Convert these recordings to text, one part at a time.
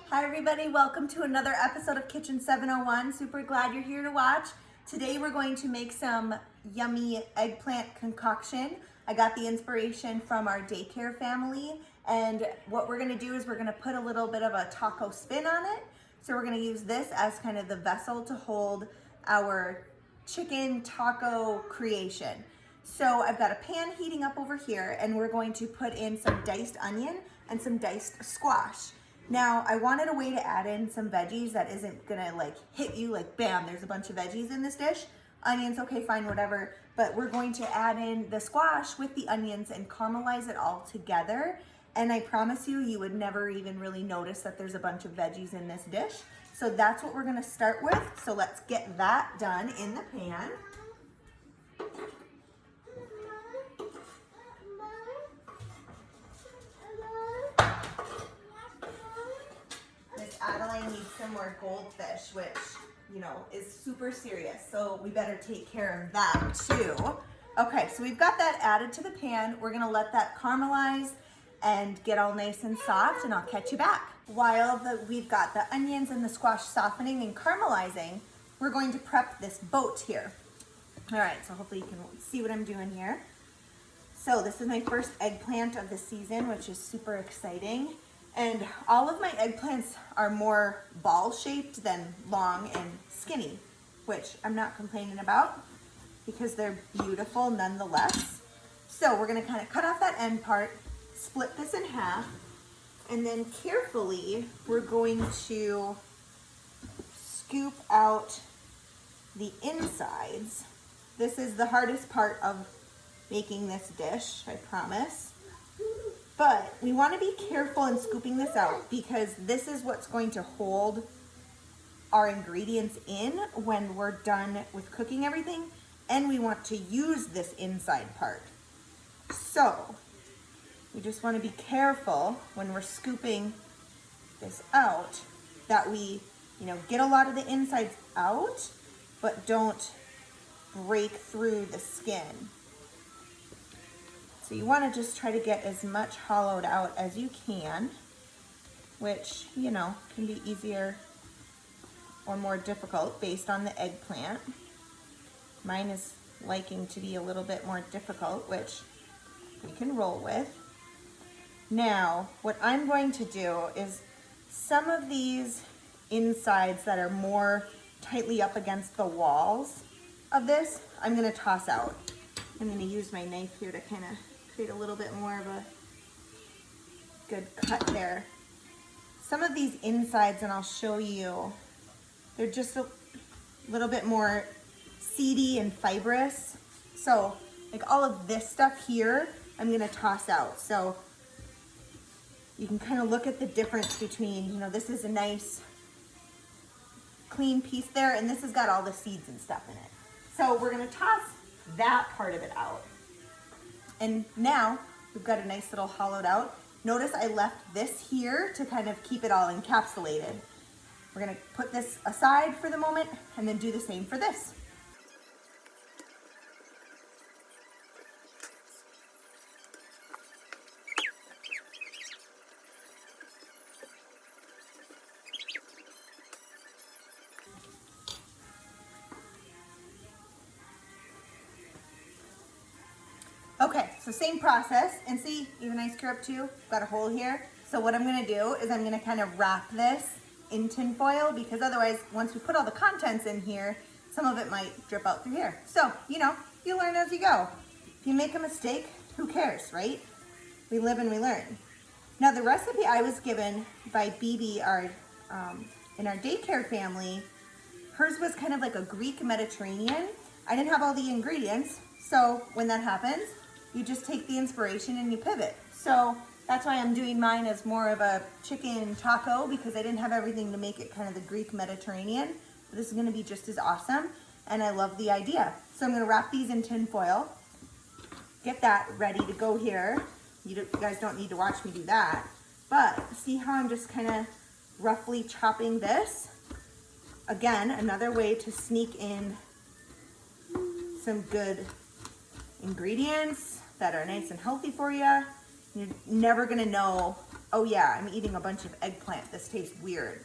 Hi everybody, welcome to another episode of Kitchen 701. Super glad you're here to watch. Today we're going to make some yummy eggplant concoction. I got the inspiration from our daycare family, and what we're gonna do is we're gonna put a little bit of a taco spin on it. So we're gonna use this as kind of the vessel to hold our chicken taco creation. So I've got a pan heating up over here, and we're going to put in some diced onion and some diced squash. Now, I wanted a way to add in some veggies that isn't gonna like hit you like bam, there's a bunch of veggies in this dish. Onions, okay, fine, whatever. But we're going to add in the squash with the onions and caramelize it all together. And I promise you, you would never even really notice that there's a bunch of veggies in this dish. So that's what we're gonna start with. So let's get that done in the pan. Adeline needs some more goldfish, which, you know, is super serious. So we better take care of that too. Okay, so we've got that added to the pan. We're gonna let that caramelize and get all nice and soft, and I'll catch you back. While we've got the onions and the squash softening and caramelizing, we're going to prep this boat here. All right, so hopefully you can see what I'm doing here. So this is my first eggplant of the season, which is super exciting. And all of my eggplants are more ball-shaped than long and skinny, which I'm not complaining about because they're beautiful nonetheless. So we're gonna kind of cut off that end part, split this in half, and then carefully we're going to scoop out the insides. This is the hardest part of making this dish, I promise. But we want to be careful in scooping this out because this is what's going to hold our ingredients in when we're done with cooking everything, and we want to use this inside part. So we just want to be careful when we're scooping this out that we, get a lot of the insides out, but don't break through the skin. So you want to just try to get as much hollowed out as you can, which, can be easier or more difficult based on the eggplant. Mine is liking to be a little bit more difficult, which we can roll with. Now, what I'm going to do is some of these insides that are more tightly up against the walls of this, I'm going to toss out. I'm going to use my knife here to kind of create a little bit more of a good cut there. Some of these insides, and I'll show you, they're just a little bit more seedy and fibrous. So like all of this stuff here, I'm gonna toss out. So you can kind of look at the difference between, this is a nice clean piece there, and this has got all the seeds and stuff in it. So we're gonna toss that part of it out. And now we've got a nice little hollowed out. Notice I left this here to kind of keep it all encapsulated. We're gonna put this aside for the moment and then do the same for this. Okay, so same process, and see, even nice curve too, got a hole here. So what I'm gonna do is I'm gonna kind of wrap this in tin foil, because otherwise, once we put all the contents in here, some of it might drip out through here. So, you learn as you go. If you make a mistake, who cares, right? We live and we learn. Now the recipe I was given by Bibi, in our daycare family, hers was kind of like a Greek Mediterranean. I didn't have all the ingredients, so when that happens, you just take the inspiration and you pivot. So that's why I'm doing mine as more of a chicken taco, because I didn't have everything to make it kind of the Greek Mediterranean. But this is gonna be just as awesome, and I love the idea. So I'm gonna wrap these in tin foil, get that ready to go here. You guys don't need to watch me do that, but see how I'm just kind of roughly chopping this? Again, another way to sneak in some good ingredients that are nice and healthy for you. You're never gonna know Oh yeah, I'm eating a bunch of eggplant. This tastes weird.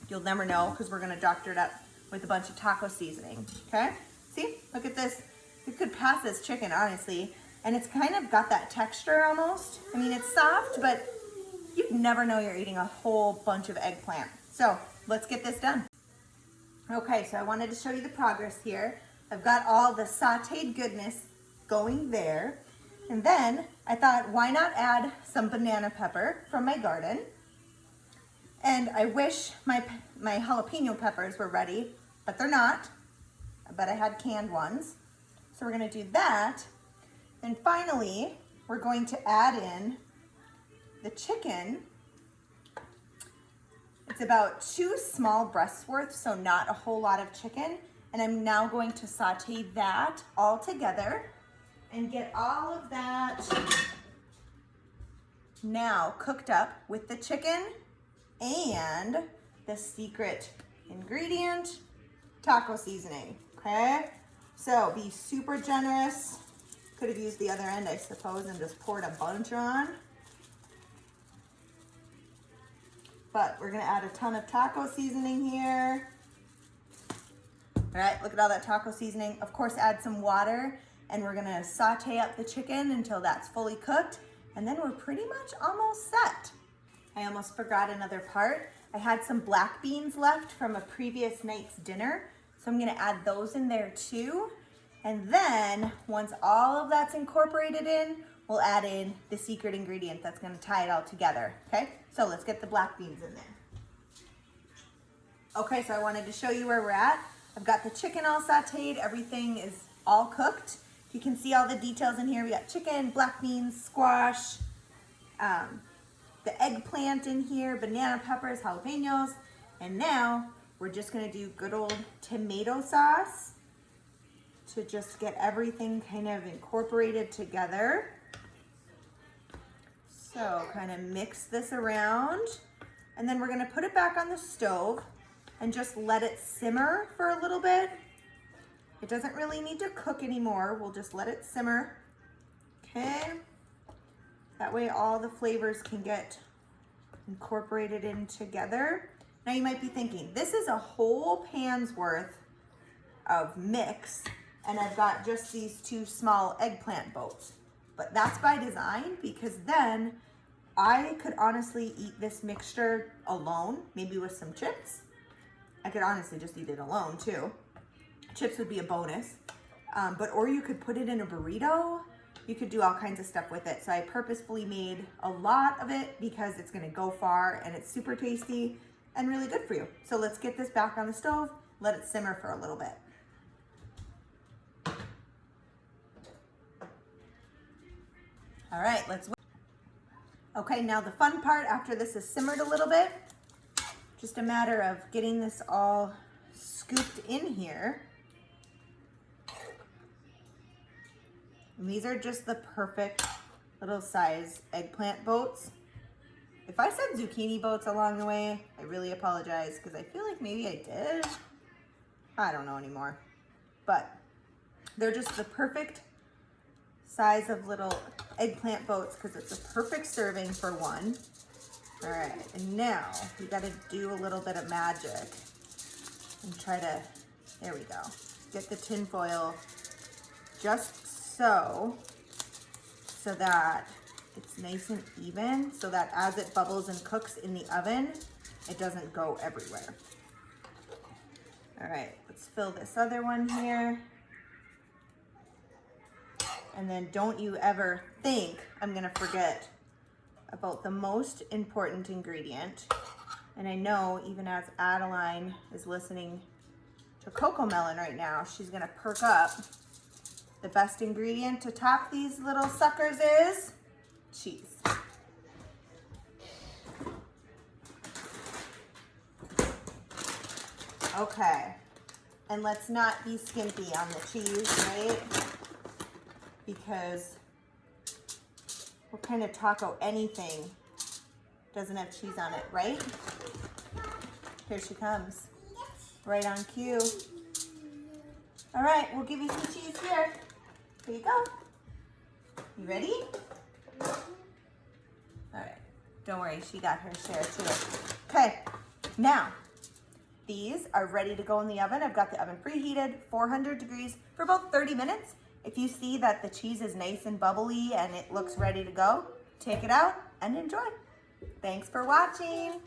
You'll never know because we're gonna doctor it up with a bunch of taco seasoning, okay? See, look at this. It could pass as chicken, honestly. And it's kind of got that texture almost. I mean, it's soft, but you'd never know you're eating a whole bunch of eggplant. So let's get this done. Okay, so I wanted to show you the progress here. I've got all the sauteed goodness going there. And then I thought, why not add some banana pepper from my garden? And I wish my jalapeno peppers were ready, but they're not. But I had canned ones. So we're gonna do that. And finally, we're going to add in the chicken. It's about 2 small breasts worth, so not a whole lot of chicken. And I'm now going to saute that all together and get all of that now cooked up with the chicken and the secret ingredient, taco seasoning, okay? So be super generous. Could have used the other end, I suppose, and just poured a bunch on. But we're gonna add a ton of taco seasoning here. All right, look at all that taco seasoning. Of course, add some water, and we're gonna saute up the chicken until that's fully cooked, and then we're pretty much almost set. I almost forgot another part. I had some black beans left from a previous night's dinner, so I'm gonna add those in there too. And then, once all of that's incorporated in, we'll add in the secret ingredient that's gonna tie it all together, okay? So let's get the black beans in there. Okay, so I wanted to show you where we're at. I've got the chicken all sauteed, everything is all cooked. You can see all the details in here. We got chicken, black beans, squash, the eggplant in here, banana peppers, jalapenos, and now we're just gonna do good old tomato sauce to just get everything kind of incorporated together. So kind of mix this around, and then we're gonna put it back on the stove and just let it simmer for a little bit. It doesn't really need to cook anymore. We'll just let it simmer, okay? That way all the flavors can get incorporated in together. Now you might be thinking, this is a whole pan's worth of mix, and I've got just these 2 small eggplant boats. But that's by design, because then I could honestly eat this mixture alone, maybe with some chips. I could honestly just eat it alone too. Chips would be a bonus. Or you could put it in a burrito. You could do all kinds of stuff with it. So I purposefully made a lot of it because it's gonna go far and it's super tasty and really good for you. So let's get this back on the stove, let it simmer for a little bit. All right, let's wait. Okay, now the fun part after this is simmered a little bit, just a matter of getting this all scooped in here. And these are just the perfect little size eggplant boats. If I said zucchini boats along the way, I really apologize because I feel like maybe I did. I don't know anymore. But they're just the perfect size of little eggplant boats because it's a perfect serving for one. All right, and now we gotta do a little bit of magic and try to, there we go, get the tin foil just so that it's nice and even, so that as it bubbles and cooks in the oven, it doesn't go everywhere. All right, let's fill this other one here. And then don't you ever think I'm gonna forget about the most important ingredient. And I know even as Adeline is listening to Coco Melon right now, she's gonna perk up. The best ingredient to top these little suckers is cheese. Okay, and let's not be skimpy on the cheese, right? Because what kind of taco anything doesn't have cheese on it, right? Here she comes, right on cue. All right, we'll give you some cheese here. Here you go. You ready? All right, Don't worry, she got her share too. Okay, now these are ready to go in the oven. I've got the oven preheated, 400 degrees for about 30 minutes. If you see that the cheese is nice and bubbly and it looks ready to go, take it out and enjoy. Thanks for watching.